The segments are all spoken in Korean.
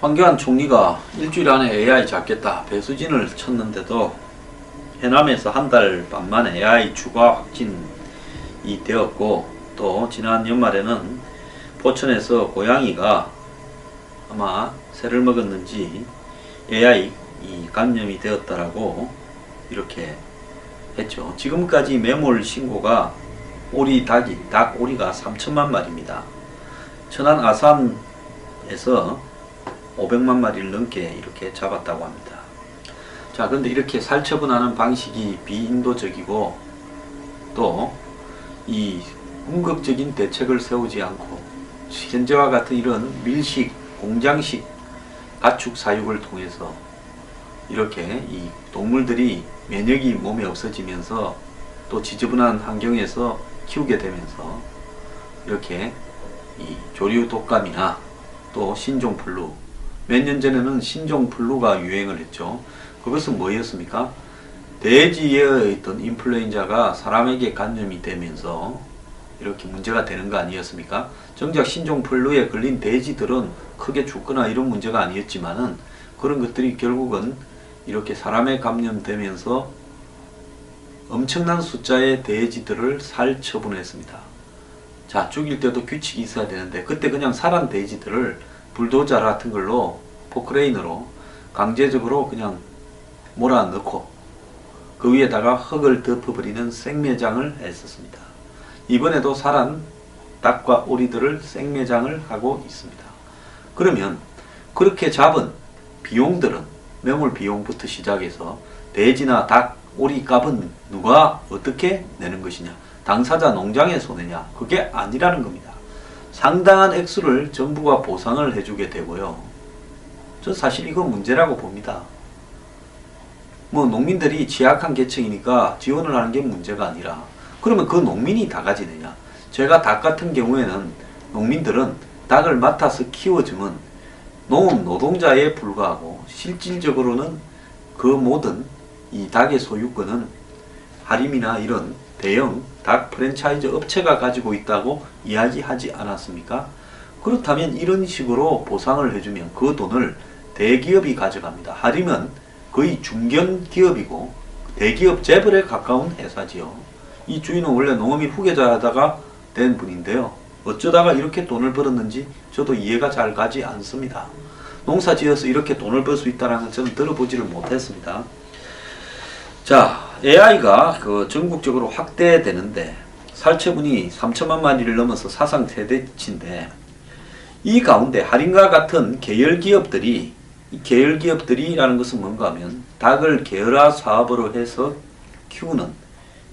황교안 총리가 일주일 안에 AI 잡겠다 배수진을 쳤는데도 해남에서 한 달 반 만에 AI 추가 확진이 되었고, 또 지난 연말에는 포천에서 고양이가 아마 새를 먹었는지 AI 감염이 되었다라고 이렇게 했죠. 지금까지 매몰 신고가 닭 오리가 3천만 마리입니다. 천안 아산에서 500만 마리를 넘게 이렇게 잡았다고 합니다. 자, 근데 이렇게 살처분하는 방식이 비인도적이고 또 이 궁극적인 대책을 세우지 않고 현재와 같은 이런 밀식, 공장식 가축 사육을 통해서 이렇게 이 동물들이 면역이 몸에 없어지면서 또 지저분한 환경에서 키우게 되면서 이렇게 이 조류 독감이나 또 신종플루, 몇 년 전에는 신종플루가 유행을 했죠. 그것은 뭐였습니까? 돼지에 있던 인플루엔자가 사람에게 감염이 되면서 이렇게 문제가 되는 거 아니었습니까? 정작 신종플루에 걸린 돼지들은 크게 죽거나 이런 문제가 아니었지만은 그런 것들이 결국은 이렇게 사람에 감염되면서 엄청난 숫자의 돼지들을 살처분했습니다. 자, 죽일 때도 규칙이 있어야 되는데 그때 그냥 살한 돼지들을 불도저 같은 걸로 포크레인으로 강제적으로 그냥 몰아넣고 그 위에다가 흙을 덮어버리는 생매장을 했었습니다. 이번에도 살한 닭과 오리들을 생매장을 하고 있습니다. 그러면 그렇게 잡은 비용들은 매몰 비용부터 시작해서 돼지나 닭, 오리 값은 누가 어떻게 내는 것이냐? 당사자 농장의 손해냐? 그게 아니라는 겁니다. 상당한 액수를 정부가 보상을 해주게 되고요. 저 사실 이건 문제라고 봅니다. 뭐 농민들이 취약한 계층이니까 지원을 하는 게 문제가 아니라 그러면 그 농민이 다 가지느냐? 제가 닭 같은 경우에는 농민들은 닭을 맡아서 키워주면 농업 노동자에 불과하고 실질적으로는 그 모든 이 닭의 소유권은 하림이나 이런 대형 닭 프랜차이즈 업체가 가지고 있다고 이야기하지 않았습니까? 그렇다면 이런 식으로 보상을 해주면 그 돈을 대기업이 가져갑니다. 하림은 거의 중견기업이고 대기업 재벌에 가까운 회사지요. 이 주인은 원래 농업인 후계자 하다가 된 분인데요. 어쩌다가 이렇게 돈을 벌었는지 저도 이해가 잘 가지 않습니다. 농사 지어서 이렇게 돈을 벌 수 있다는 건 저는 들어보지를 못했습니다. 자, AI가 전국적으로 확대되는데 살처분이 3천만 마리를 넘어서 사상 최대치인데 이 가운데 할인과 같은 계열기업들이 이 계열기업들이라는 것은 뭔가 하면 닭을 계열화 사업으로 해서 키우는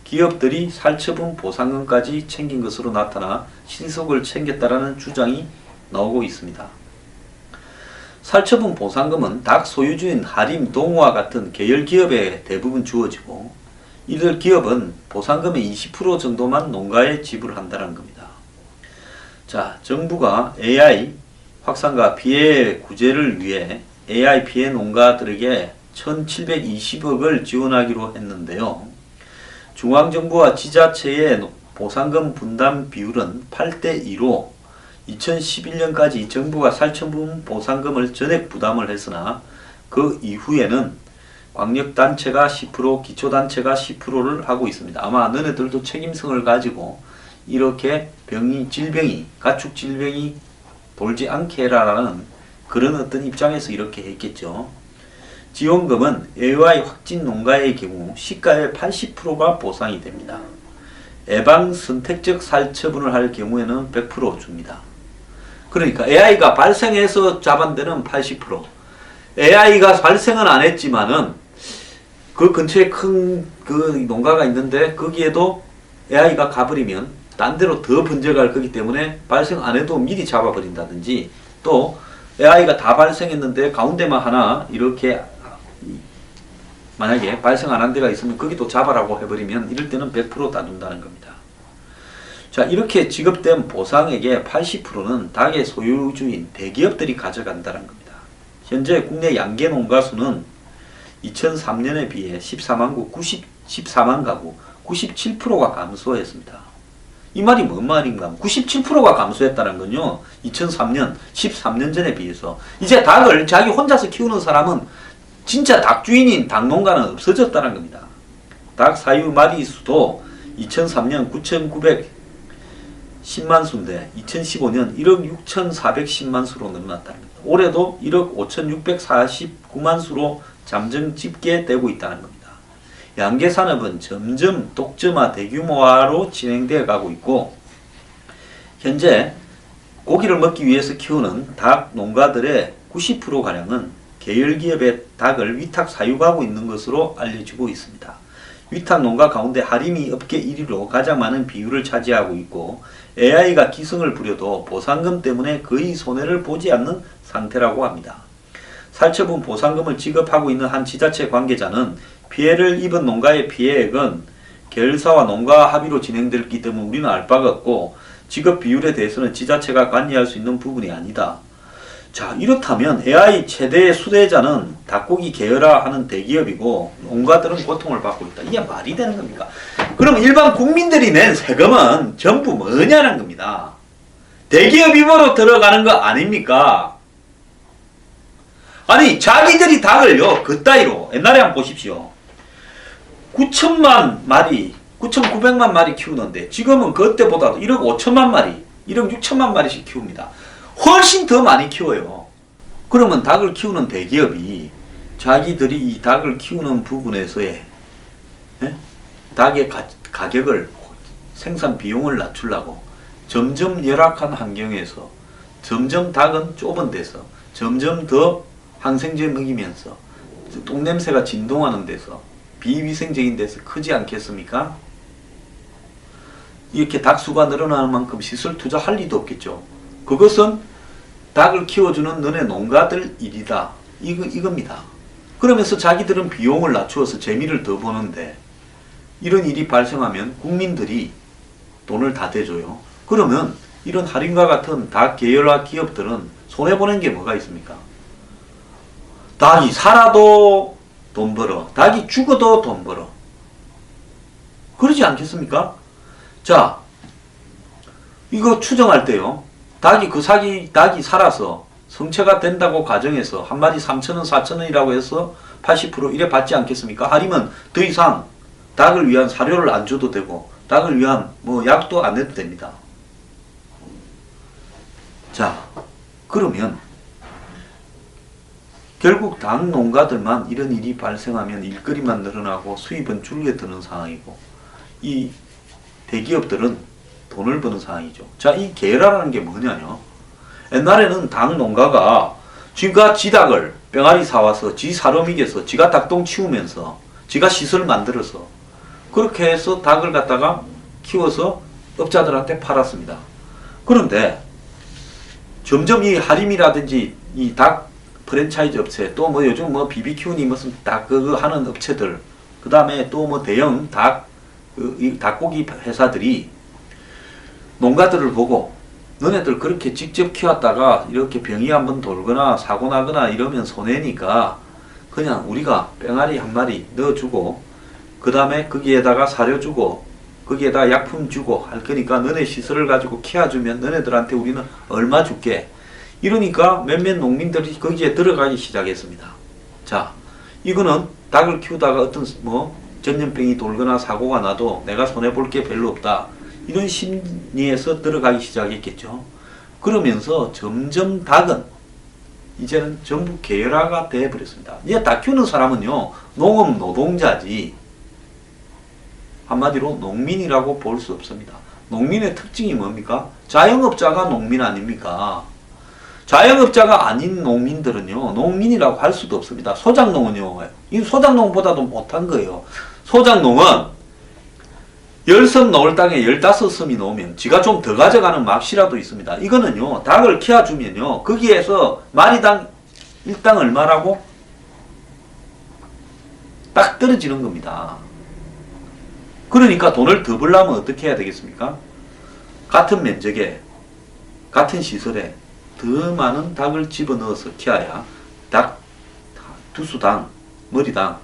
기업들이 살처분 보상금까지 챙긴 것으로 나타나 신속을 챙겼다라는 주장이 나오고 있습니다. 살처분 보상금은 닭 소유주인 하림, 동호와 같은 계열기업에 대부분 주어지고 이들 기업은 보상금의 20% 정도만 농가에 지불한다는 겁니다. 자, 정부가 AI 확산과 피해 구제를 위해 AI 피해 농가들에게 1720억을 지원하기로 했는데요. 중앙정부와 지자체의 보상금 분담 비율은 8대2로 2011년까지 정부가 살처분 보상금을 전액 부담을 했으나 그 이후에는 광역단체가 10%, 기초단체가 10%를 하고 있습니다. 아마 너네들도 책임성을 가지고 이렇게 가축 질병이 돌지 않게 해라라는 그런 어떤 입장에서 이렇게 했겠죠. 지원금은 AI 확진 농가의 경우 시가의 80%가 보상이 됩니다. 예방 선택적 살처분을 할 경우에는 100% 줍니다. 그러니까 AI가 발생해서 잡은 데는 80%, AI가 발생은 안 했지만은 그 근처에 큰 그 농가가 있는데 거기에도 AI가 가버리면 딴 데로 더 번져갈 거기 때문에 발생 안 해도 미리 잡아버린다든지, 또 AI가 다 발생했는데 가운데만 하나 이렇게 만약에 발생 안 한 데가 있으면 거기도 잡아라고 해버리면 이럴 때는 100% 다 준다는 겁니다. 자, 이렇게 지급된 보상액의 80%는 닭의 소유주인 대기업들이 가져간다는 겁니다. 현재 국내 양계 농가 수는 2003년에 비해 14만 가구 97%가 감소했습니다. 이 말이 뭔 말인가? 97%가 감소했다는 건요. 2003년, 13년 전에 비해서. 이제 닭을 자기 혼자서 키우는 사람은 진짜 닭주인인 닭농가는 없어졌다는 겁니다. 닭 사유 마리수도 2003년 9,910만 수인데 2015년 1억 6,410만 수로 늘어났다는 겁니다. 올해도 1억 5,649만 수로 잠정 집계되고 있다는 겁니다. 양계산업은 점점 독점화 대규모화로 진행되어 가고 있고 현재 고기를 먹기 위해서 키우는 닭 농가들의 90%가량은 계열기업의 닭을 위탁 사육하고 있는 것으로 알려지고 있습니다. 위탁 농가 가운데 할인이 업계 1위로 가장 많은 비율을 차지하고 있고 AI가 기승을 부려도 보상금 때문에 거의 손해를 보지 않는 상태라고 합니다. 살처분 보상금을 지급하고 있는 한 지자체 관계자는 피해를 입은 농가의 피해액은 계열사와 농가 합의로 진행됐기 때문에 우리는 알 바가 없고 지급 비율에 대해서는 지자체가 관여할 수 있는 부분이 아니다. 자, 이렇다면 AI 최대 수혜자는 닭고기 계열화하는 대기업이고 농가들은 고통을 받고 있다. 이게 말이 되는 겁니까? 그럼 일반 국민들이 낸 세금은 전부 뭐냐는 겁니다. 대기업 입으로 들어가는 거 아닙니까? 아니 자기들이 닭을요 그따위로 옛날에 한번 보십시오. 9천만 마리 9,900만 마리 키우는데 지금은 그때보다도 1억 5천만 마리 1억 6천만 마리씩 키웁니다. 훨씬 더 많이 키워요. 그러면 닭을 키우는 대기업이 자기들이 이 닭을 키우는 부분에서의 닭의 가격을 생산 비용을 낮추려고 점점 열악한 환경에서 점점 닭은 좁은 데서 점점 더 항생제 먹이면서 똥냄새가 진동하는 데서 비위생적인 데서 크지 않겠습니까? 이렇게 닭수가 늘어나는 만큼 시설 투자할 리도 없겠죠. 그것은 닭을 키워주는 너네 농가들 일이다. 이겁니다. 그러면서 자기들은 비용을 낮추어서 재미를 더 보는데 이런 일이 발생하면 국민들이 돈을 다 대줘요. 그러면 이런 할인과 같은 닭 계열화 기업들은 손해보는 게 뭐가 있습니까? 닭이 살아도 돈 벌어. 닭이 죽어도 돈 벌어. 그러지 않겠습니까? 자, 이거 추정할 때요. 닭이 살아서 성체가 된다고 가정해서 한 마리 3,000원, 4,000원이라고 해서 80% 이래 받지 않겠습니까? 아니면 더 이상 닭을 위한 사료를 안 줘도 되고 닭을 위한 약도 안 해도 됩니다. 자, 그러면 결국 닭 농가들만 이런 일이 발생하면 일거리만 늘어나고 수입은 줄게드는 상황이고 이 대기업들은 돈을 버는 상황이죠. 자, 이 계열화라는 게 뭐냐요? 옛날에는 닭 농가가 지가 지 닭을 병아리 사와서 지 사료 먹여서 지가 닭똥 치우면서 지가 시설 만들어서 그렇게 해서 닭을 갖다가 키워서 업자들한테 팔았습니다. 그런데 점점 이 하림이라든지 이 닭 프랜차이즈 업체 또 요즘 BBQ니 무슨 닭 그거 하는 업체들 그 다음에 또 대형 닭고기 회사들이 농가들을 보고 너네들 그렇게 직접 키웠다가 이렇게 병이 한번 돌거나 사고 나거나 이러면 손해니까 그냥 우리가 병아리 한 마리 넣어주고 그 다음에 거기에다가 사료 주고 거기에다 약품 주고 할 거니까 너네 시설을 가지고 키워주면 너네들한테 우리는 얼마 줄게. 이러니까 몇몇 농민들이 거기에 들어가기 시작했습니다. 자, 이거는 닭을 키우다가 어떤 전염병이 돌거나 사고가 나도 내가 손해볼 게 별로 없다. 이런 심리에서 들어가기 시작했겠죠. 그러면서 점점 닭은 이제는 전부 계열화가 되어버렸습니다. 이제 닭 키우는 사람은요, 농업 노동자지 한마디로 농민이라고 볼 수 없습니다. 농민의 특징이 뭡니까? 자영업자가 농민 아닙니까? 자영업자가 아닌 농민들은요, 농민이라고 할 수도 없습니다. 소작농은요, 이 소작농보다도 못한 거예요. 소작농은 10섬 놓을 땅에 15섬이 놓으면 지가 좀 더 가져가는 맙시라도 있습니다. 이거는요, 닭을 키워주면요, 거기에서 마리당 일당 얼마라고? 딱 떨어지는 겁니다. 그러니까 돈을 더 벌려면 어떻게 해야 되겠습니까? 같은 면적에, 같은 시설에 더 많은 닭을 집어넣어서 키워야 닭 두수당, 머리당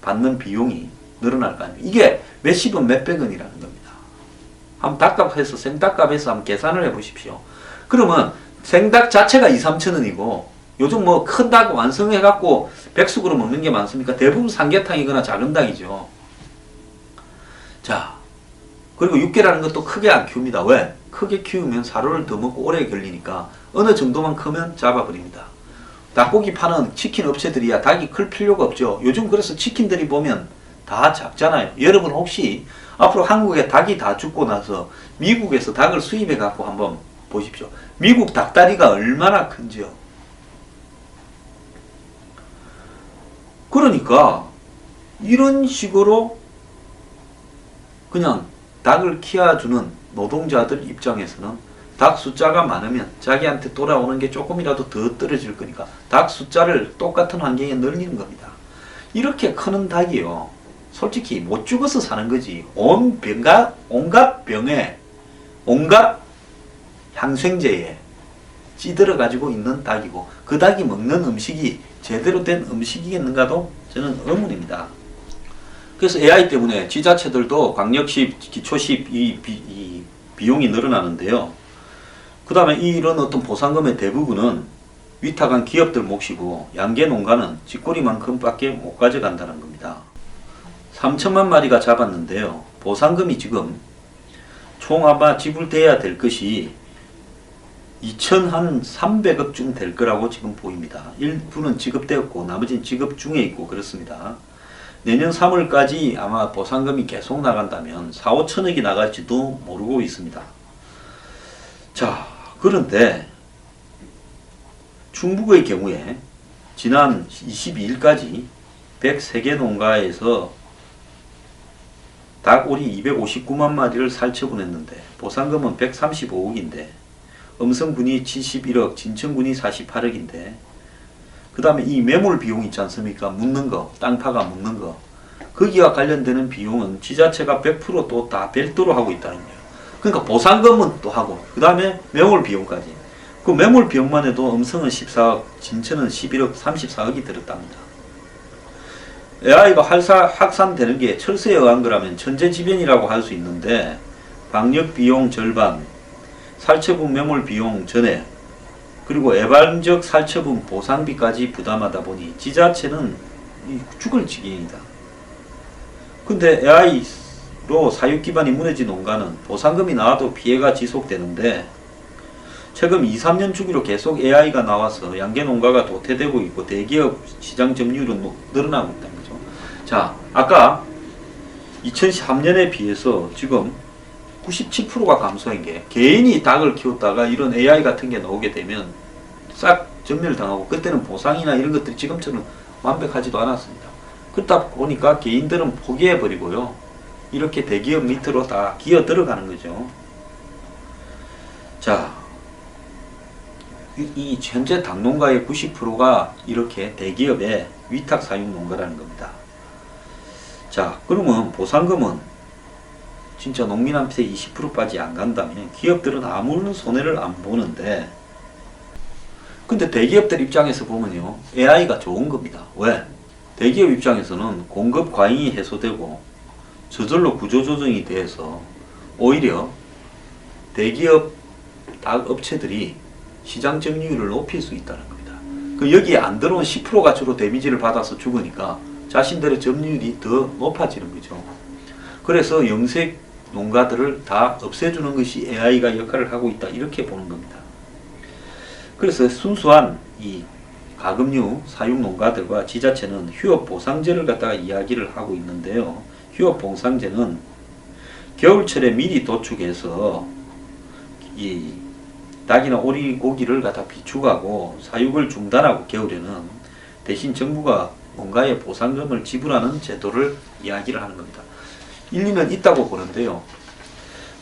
받는 비용이 늘어날 거 아닙니까? 이게 몇십원, 몇백원이라는 겁니다. 한번 닭값해서 생닭값해서 한번 계산을 해 보십시오. 그러면 생닭 자체가 2, 3천 원이고 요즘 뭐 큰 닭 완성해갖고 백숙으로 먹는 게 많습니까? 대부분 삼계탕이거나 작은 닭이죠. 자, 그리고 육개라는 것도 크게 안 키웁니다. 왜? 크게 키우면 사료를 더 먹고 오래 걸리니까 어느 정도만 크면 잡아버립니다. 닭고기 파는 치킨 업체들이야 닭이 클 필요가 없죠. 요즘 그래서 치킨들이 보면 다 작잖아요. 여러분 혹시 앞으로 한국에 닭이 다 죽고 나서 미국에서 닭을 수입해 갖고 한번 보십시오. 미국 닭다리가 얼마나 큰지요. 그러니까 이런 식으로 그냥 닭을 키워주는 노동자들 입장에서는 닭 숫자가 많으면 자기한테 돌아오는 게 조금이라도 더 떨어질 거니까 닭 숫자를 똑같은 환경에 늘리는 겁니다. 이렇게 크는 닭이요. 솔직히 못 죽어서 사는 거지. 온갖 병에, 온갖 향생제에 찌들어 가지고 있는 닭이고 그 닭이 먹는 음식이 제대로 된 음식이겠는가도 저는 의문입니다. 그래서 AI 때문에 지자체들도 강력시, 기초시 이 비용이 늘어나는데요. 그 다음에 이런 어떤 보상금의 대부분은 위탁한 기업들 몫이고 양계 농가는 쥐꼬리만큼 밖에 못 가져간다는 겁니다. 3천만 마리가 잡았는데요. 보상금이 지금 총 아마 지불돼야 될 것이 2,300억쯤 될 거라고 지금 보입니다. 일부는 지급되었고 나머지는 지급 중에 있고 그렇습니다. 내년 3월까지 아마 보상금이 계속 나간다면 4, 5천억이 나갈지도 모르고 있습니다. 자, 그런데 충북의 경우에 지난 22일까지 103개 농가에서 닭오리 259만 마리를 살처분했는데 보상금은 135억인데 음성군이 71억, 진천군이 48억인데 그 다음에 이 매몰 비용 있지 않습니까? 묻는 거, 땅파가 묻는 거 거기와 관련되는 비용은 지자체가 100% 또 다 별도로 하고 있다는 거예요. 그러니까 보상금은 또 하고 그 다음에 매몰 비용까지 그 매몰 비용만 해도 음성은 14억, 진천은 11억, 34억이 들었답니다. AI가 확산되는 게 철새에 의한 거라면 천재지변이라고 할 수 있는데 방역 비용 절반, 살처분 매몰 비용 전액 그리고 예방적 살처분 보상비까지 부담하다 보니 지자체는 죽을 지경이다. 근데 AI로 사육 기반이 무너진 농가는 보상금이 나와도 피해가 지속되는데 최근 2, 3년 주기로 계속 AI가 나와서 양계 농가가 도태되고 있고 대기업 시장 점유율은 늘어나고 있다는 거죠. 자, 아까 2003년에 비해서 지금 97%가 감소한 게 개인이 닭을 키웠다가 이런 AI 같은 게 나오게 되면 싹 전멸당하고 그때는 보상이나 이런 것들이 지금처럼 완벽하지도 않았습니다. 그렇다 보니까 개인들은 포기해버리고요. 이렇게 대기업 밑으로 다 기어 들어가는 거죠. 자, 이 현재 닭농가의 90%가 이렇게 대기업의 위탁 사육 농가라는 겁니다. 자, 그러면 보상금은 진짜 농민한테 20%까지 안 간다면 기업들은 아무런 손해를 안 보는데 근데 대기업들 입장에서 보면요 AI가 좋은 겁니다. 왜? 대기업 입장에서는 공급 과잉이 해소되고 저절로 구조조정이 돼서 오히려 대기업 닭 업체들이 시장 점유율을 높일 수 있다는 겁니다. 그 여기에 안 들어온 10%가 주로 데미지를 받아서 죽으니까 자신들의 점유율이 더 높아지는 거죠. 그래서 영색 농가들을 다 없애주는 것이 AI가 역할을 하고 있다 이렇게 보는 겁니다. 그래서 순수한 이 가금류 사육 농가들과 지자체는 휴업 보상제를 갖다가 이야기를 하고 있는데요. 휴업 보상제는 겨울철에 미리 도축해서 이 닭이나 오리 고기를 갖다 비축하고 사육을 중단하고 겨울에는 대신 정부가 농가에 보상금을 지불하는 제도를 이야기를 하는 겁니다. 일리는 있다고 보는데요.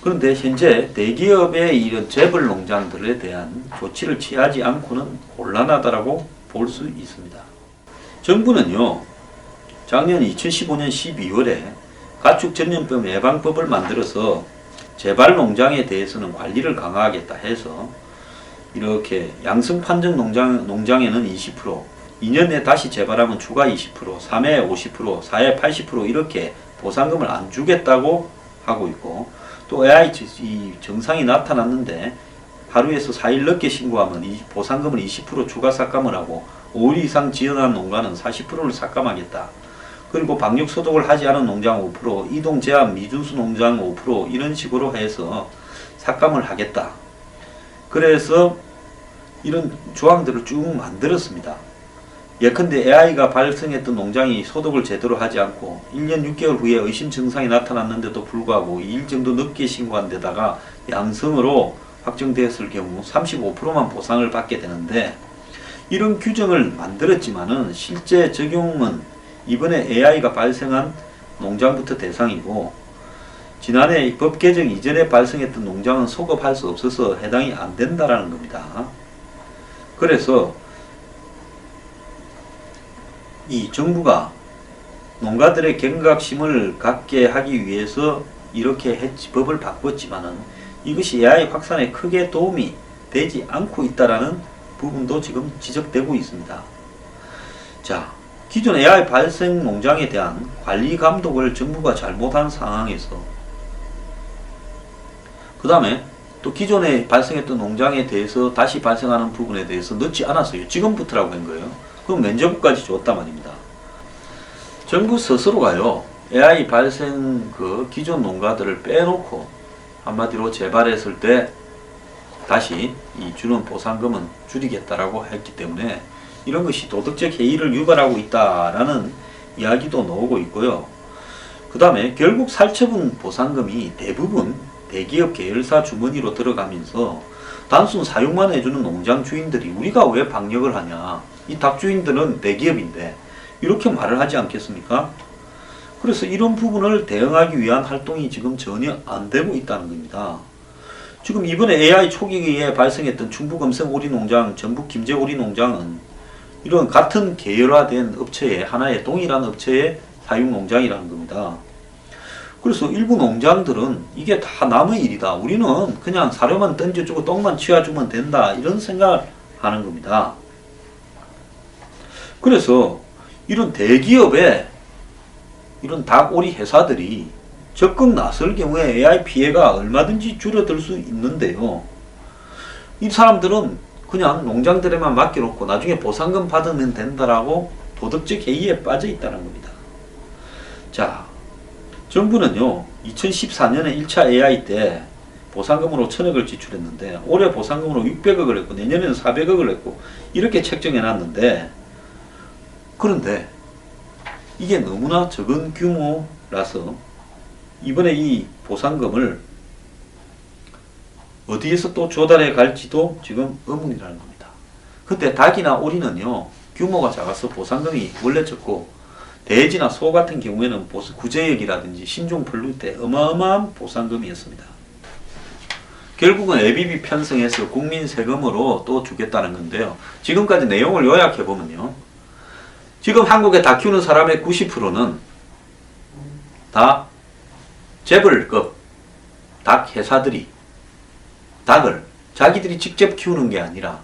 그런데 현재 대기업의 이런 재벌 농장들에 대한 조치를 취하지 않고는 곤란하다라고 볼 수 있습니다. 정부는요, 작년 2015년 12월에 가축전염병 예방법을 만들어서 재발 농장에 대해서는 관리를 강화하겠다 해서 이렇게 양성 판정 농장에는 20%, 2년 내 다시 재발하면 추가 20%, 3회 50%, 4회 80% 이렇게 보상금을 안 주겠다고 하고 있고 또 AI 이 증상이 나타났는데 하루에서 4일 늦게 신고하면 이 보상금을 20% 추가 삭감을 하고 5일 이상 지연한 농가는 40%를 삭감하겠다. 그리고 방역 소독을 하지 않은 농장 5%, 이동 제한 미준수 농장 5% 이런 식으로 해서 삭감을 하겠다. 그래서 이런 조항들을 쭉 만들었습니다. 예컨대 AI가 발생했던 농장이 소독을 제대로 하지 않고 1년 6개월 후에 의심 증상이 나타났는데도 불구하고 2일 정도 늦게 신고한 데다가 양성으로 확정되었을 경우 35%만 보상을 받게 되는데, 이런 규정을 만들었지만은 실제 적용은 이번에 AI가 발생한 농장부터 대상이고, 지난해 법 개정 이전에 발생했던 농장은 소급할 수 없어서 해당이 안 된다라는 겁니다. 그래서 이 정부가 농가들의 경각심을 갖게 하기 위해서 이렇게 법을 바꿨지만은 이것이 AI 확산에 크게 도움이 되지 않고 있다라는 부분도 지금 지적되고 있습니다. 자, 기존 AI 발생 농장에 대한 관리 감독을 정부가 잘못한 상황에서, 그 다음에 또 기존에 발생했던 농장에 대해서 다시 발생하는 부분에 대해서 넣지 않았어요. 지금부터라고 한 거예요. 그럼 면제부까지 줬단 말입니다. 정부 스스로가요, AI 발생 그 기존 농가들을 빼놓고 한마디로 재발했을 때 다시 이 주는 보상금은 줄이겠다라고 했기 때문에 이런 것이 도덕적 해이를 유발하고 있다라는 이야기도 나오고 있고요. 그 다음에 결국 살처분 보상금이 대부분 대기업 계열사 주머니로 들어가면서 단순 사용만 해주는 농장 주인들이 우리가 왜 방역을 하냐, 이 닭 주인들은 대기업인데 이렇게 말을 하지 않겠습니까? 그래서 이런 부분을 대응하기 위한 활동이 지금 전혀 안 되고 있다는 겁니다. 지금 이번에 AI 초기에 발생했던 충북 음성 오리 농장, 전북 김제 오리 농장은 이런 같은 계열화된 업체의 하나의 동일한 업체의 사육 농장이라는 겁니다. 그래서 일부 농장들은 이게 다 남의 일이다, 우리는 그냥 사료만 던져주고 똥만 치워주면 된다, 이런 생각을 하는 겁니다. 그래서 이런 대기업의 이런 닭오리 회사들이 적극 나설 경우에 AI 피해가 얼마든지 줄어들 수 있는데요. 이 사람들은 그냥 농장들에만 맡겨놓고 나중에 보상금 받으면 된다라고 도덕적 해이에 빠져 있다는 겁니다. 자, 정부는요, 2014년에 1차 AI 때 보상금으로 1000억을 지출했는데 올해 보상금으로 600억을 했고 내년에는 400억을 했고 이렇게 책정해 놨는데, 그런데 이게 너무나 적은 규모라서 이번에 이 보상금을 어디에서 또 조달해 갈지도 지금 의문이라는 겁니다. 근데 닭이나 오리는요, 규모가 작아서 보상금이 원래 적고, 돼지나 소 같은 경우에는 구제역이라든지 신종 분류 때 어마어마한 보상금이었습니다. 결국은 ABB 편성해서 국민 세금으로 또 주겠다는 건데요. 지금까지 내용을 요약해 보면요, 지금 한국에 닭 키우는 사람의 90%는 다 재벌급 닭 회사들이 닭을 자기들이 직접 키우는 게 아니라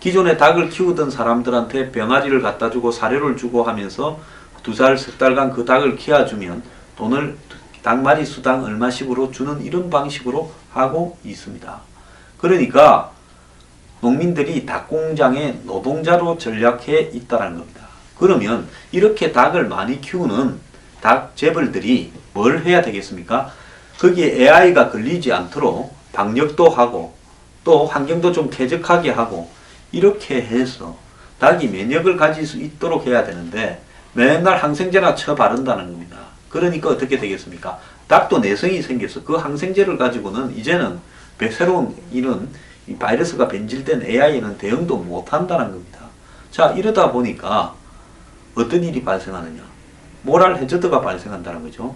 기존에 닭을 키우던 사람들한테 병아리를 갖다 주고 사료를 주고 하면서 2달, 석 달간 그 닭을 키워주면 돈을 닭 마리 수당 얼마씩으로 주는 이런 방식으로 하고 있습니다. 그러니까 농민들이 닭공장의 노동자로 전락해 있다는 겁니다. 그러면 이렇게 닭을 많이 키우는 닭 재벌들이 뭘 해야 되겠습니까? 거기에 AI가 걸리지 않도록 방역도 하고 또 환경도 좀 쾌적하게 하고 이렇게 해서 닭이 면역을 가질 수 있도록 해야 되는데 맨날 항생제나 쳐 바른다는 겁니다. 그러니까 어떻게 되겠습니까? 닭도 내성이 생겨서 그 항생제를 가지고는 이제는 새로운 이런 바이러스가 변질된 AI에는 대응도 못한다는 겁니다. 자, 이러다 보니까 어떤 일이 발생하느냐? 모랄 해저드가 발생한다는 거죠.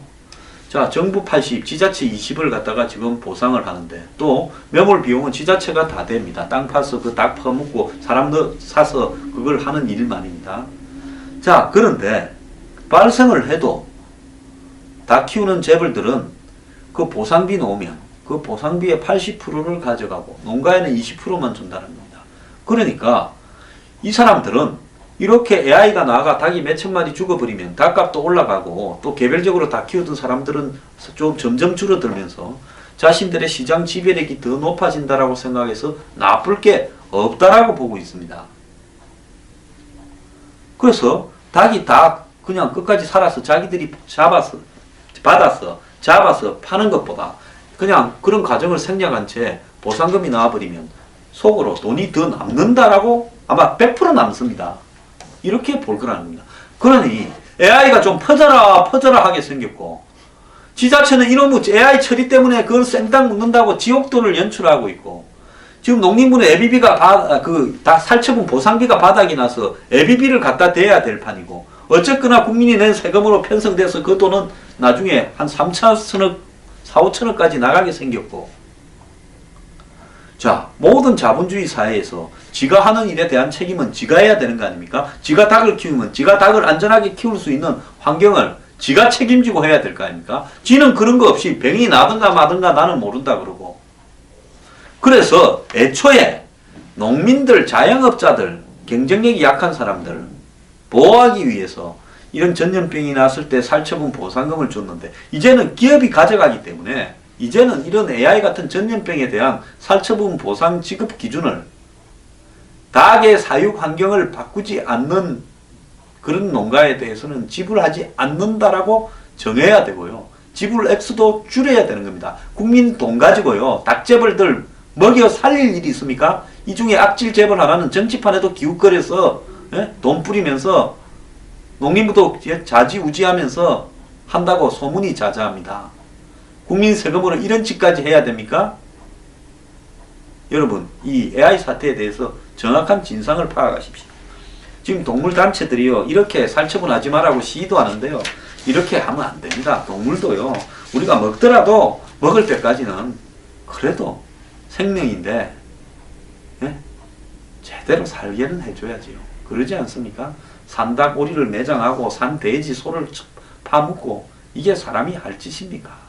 자, 정부 80, 지자체 20을 갖다가 지금 보상을 하는데 또 매몰 비용은 지자체가 다 됩니다. 땅 파서 그 닭 퍼먹고 사람 사서 그걸 하는 일만입니다. 자, 그런데 발생을 해도 닭 키우는 재벌들은 그 보상비 놓으면 그 보상비의 80%를 가져가고 농가에는 20%만 준다는 겁니다. 그러니까 이 사람들은 이렇게 AI가 나가 닭이 몇천 마리 죽어버리면 닭값도 올라가고 또 개별적으로 닭 키우던 사람들은 좀 점점 줄어들면서 자신들의 시장 지배력이 더 높아진다라고 생각해서 나쁠 게 없다라고 보고 있습니다. 그래서 닭이 다 그냥 끝까지 살아서 자기들이 잡아서 파는 것보다 그냥 그런 과정을 생략한 채 보상금이 나와버리면 속으로 돈이 더 남는다라고 아마 100% 남습니다. 이렇게 볼 거라는 겁니다. 그러니 AI가 좀 퍼져라 하게 생겼고, 지자체는 이놈의 AI 처리 때문에 그걸 생땅 묻는다고 지옥도를 연출하고 있고, 지금 농림부는 ABB가 다 살처분 보상비가 바닥이 나서 ABB를 갖다 대야 될 판이고, 어쨌거나 국민이 낸 세금으로 편성돼서 그 돈은 나중에 한 3천억, 4, 5천억까지 나가게 생겼고, 자, 모든 자본주의 사회에서 지가 하는 일에 대한 책임은 지가 해야 되는 거 아닙니까? 지가 닭을 키우면 지가 닭을 안전하게 키울 수 있는 환경을 지가 책임지고 해야 될 거 아닙니까? 지는 그런 거 없이 병이 나든가 마든가 나는 모른다 그러고. 그래서 애초에 농민들, 자영업자들, 경쟁력이 약한 사람들 보호하기 위해서 이런 전염병이 났을 때 살처분 보상금을 줬는데, 이제는 기업이 가져가기 때문에 이제는 이런 AI 같은 전염병에 대한 살처분 보상 지급 기준을 닭의 사육 환경을 바꾸지 않는 그런 농가에 대해서는 지불하지 않는다라고 정해야 되고요. 지불 액수도 줄여야 되는 겁니다. 국민 돈 가지고요, 닭재벌들 먹여 살릴 일이 있습니까? 이 중에 악질 재벌 하나는 정치판에도 기웃거려서 돈 뿌리면서 농림부도 자지우지하면서 한다고 소문이 자자합니다. 국민 세금으로 이런 짓까지 해야 됩니까? 여러분, 이 AI 사태에 대해서 정확한 진상을 파악하십시오. 지금 동물단체들이요, 이렇게 살처분하지 말라고 시도하는데요, 이렇게 하면 안 됩니다. 동물도요, 우리가 먹더라도 먹을 때까지는 그래도 생명인데 제대로 살게는 해줘야지요. 그러지 않습니까? 산닭 오리를 매장하고 산돼지 소를 파묻고, 이게 사람이 할 짓입니까?